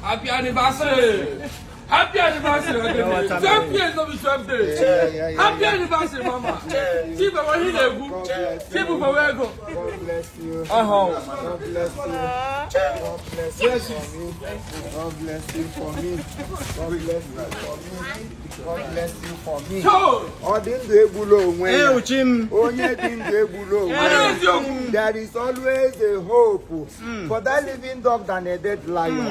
Happy anniversary! Happy anniversary! 12 years of 12 days. Happy anniversary, Mama. Chief, God bless you. God bless you. God bless you for me. God bless you for me. God bless you for me. There is always a hope for that living dog than a dead lion.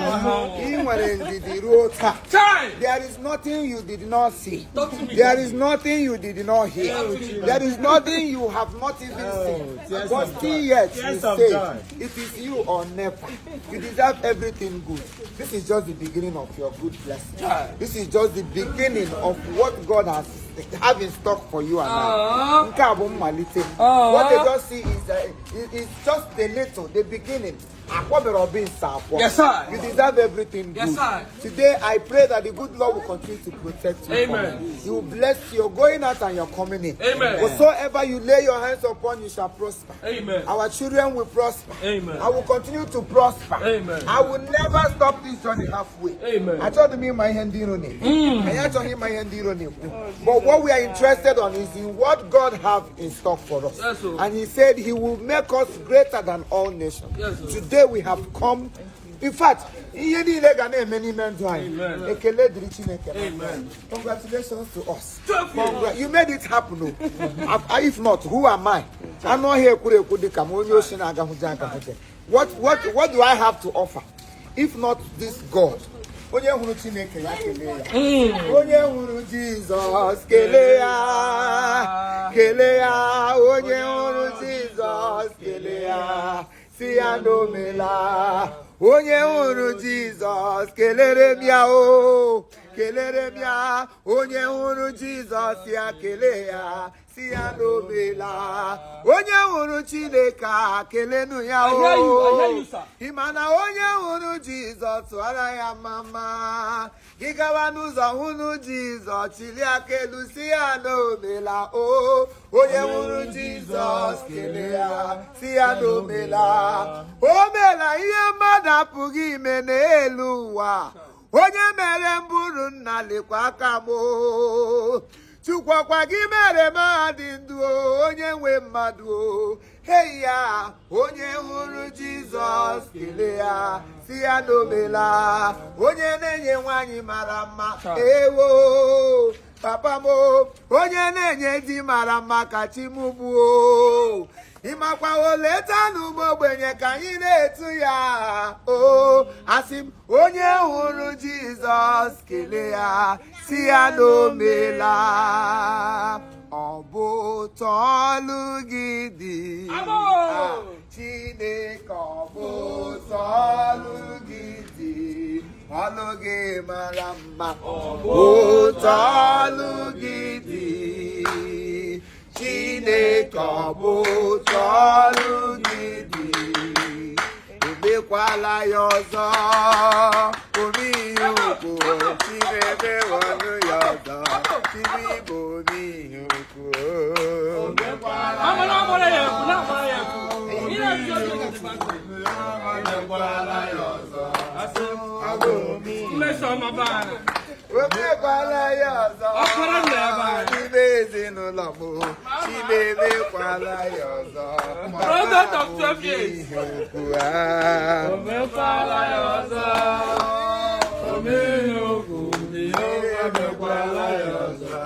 There is nothing you did not see. There is nothing you did not hear. There is nothing you have not even seen. But still yet you say, it is you or never. You deserve everything good. This is just the beginning of your good blessing. This is just the beginning of what God has have in stock for you and I. What they just see is it's just the little, the beginning. Yes, sir. You deserve everything good. Yes, sir. Today I pray that the good Lord will continue to protect you. Amen. He will bless you going out and you're coming in. Amen. Whatsoever you lay your hands upon, you shall prosper. Amen. Our children will prosper. Amen. I will continue to prosper. Amen. I will never stop this journey halfway. Amen. I told me my hand in it. But what we are interested on is in what God have in stock for us. Yes, sir. And He said He will make us greater than all nations. Yes, sir. Today we have come. In fact, many men Amen. Amen. Congratulations to us. You made it happen. If not, who am I? I'm not here. What do I have to offer? If not this God? Onye huru Chineke ya kele ya. Onye huru Jesus kele ya. Kele ya. Onye huru Jesus kele ya. Si ya no mela. Onye huru Jesus kelere m ya o. Kelere m ya. Onye huru Jesus ya kele ya. Si ya no mela. Onye huru Chineke kelenu ya o. I hear you, sir. Imana onye huru Jesus wara ya mama. Gigawa n'ụzọ hunu Jesus chili akelu si ya no mela o. Onye huru Jesus kele ya si ya no mela. O mela ihe mmadụ apụghị ime n'elu ụwa. Onye mere mburu nna lekwa aka m. Chukwakwa gị mere mahadị ndụ onye nwe mmadụ. Hey ya, onye hụrụ Jizọs kele ya, si ya n'omela. Onye na-enye nwanyị mara mma, ewo, papa mo. Onye na-enye di mara mma ka chi m gbuo. Ịmakwa oleta n'ụmụ ogbenye ka anyị na-etu ya. O, asị m, onye hụrụ Jizọs kele ya, si ya n'omela. Ọ bụ tọọlụ gị dị. Chineke ọ bụ tọọlụ gị dị. Ọlụ gị mara mma. Ọ bụ tọọlụ gị dị. Chineke ọ bụ tọọlụ gị dị. Emekwala ya ọzọ. Omihe ukwu. Chimebe wọnụ ya ọzọ. Chimibo omihe ukwu. Emekwala ya ọzọ. Omekwala ya ọzọ. N'ime ezinụlọ m. Chimemekwala ya ọzọ. Product of 12 years. Omekwala ya ọzọ. Omihe ukwu. Omekwala ya ọzọ.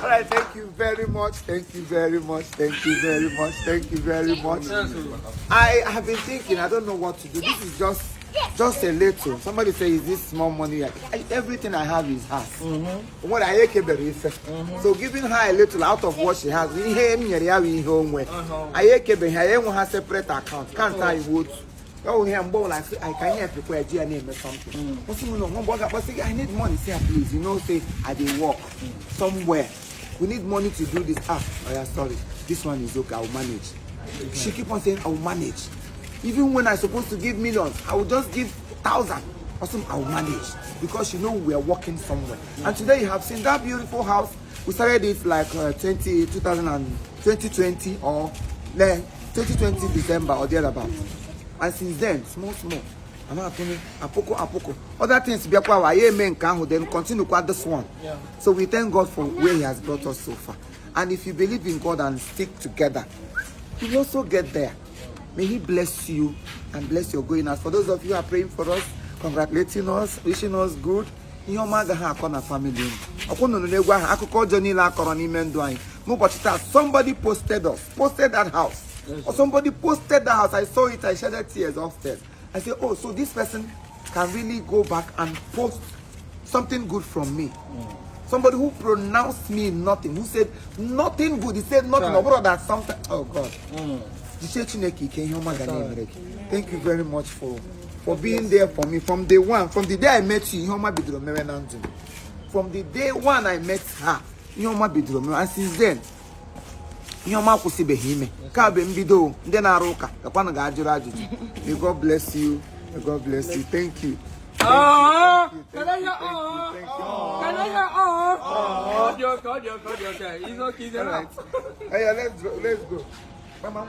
All right, thank you very much. Thank you very much. Thank you very much. Thank you very much. I have been thinking, I don't know what to do. This is just a little. Somebody say, is this small money? Everything I have is hers. What I so giving her a little out of what she has. I have separate account. Can't I would? Oh, here I'm like I can help you for a name or something. I need money, say please. You know, say I did work somewhere. We need money to do this. Oh yeah, sorry. This one is okay, I'll manage. She keep on saying I'll manage. Even when I'm supposed to give millions, I will just give 1,000. Awesome, I'll manage. Because you know we are working somewhere. And today you have seen that beautiful house. We started it like 2020 or 2020 December or thereabout. And since then, small. I'm not doing apoko. Other things be then continue with this one. Yeah. So we thank God for where He has brought us so far. And if you believe in God and stick together, you will also get there. May He bless you and bless your going out. For those of you who are praying for us, congratulating us, wishing us good. Somebody posted that house. Or somebody posted that house. I saw it, I shedded tears upstairs. I said, oh, so this person can really go back and post something good from me. Somebody who pronounced me nothing, who said nothing good. He said nothing, but that something. Oh God. Thank you very much for being there for me from day one. From the day I met you, from the day one I met her, and since then, may God bless you. May God bless you. Thank you. Can I hear Can I hear Okay. It's okay. All right. Hey, let's go. Mama,